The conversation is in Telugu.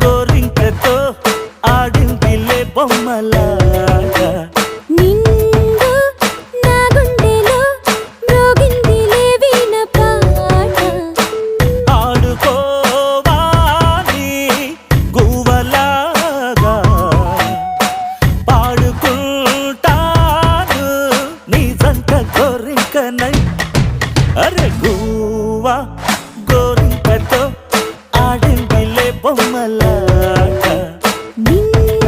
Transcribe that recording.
గోరింకతో ఆడిందిలే బొమ్మలాగా నిండు నా గుండెలో మ్రోగిందిలే వీణ పాట ఆడుకోవాలి గువ్వలాగా పాడుకుంటాను నీ జంట గోరింకనై అరే గువ్వా గోరింకతో ఆడిందిలే బొమ్మలాగా నిండు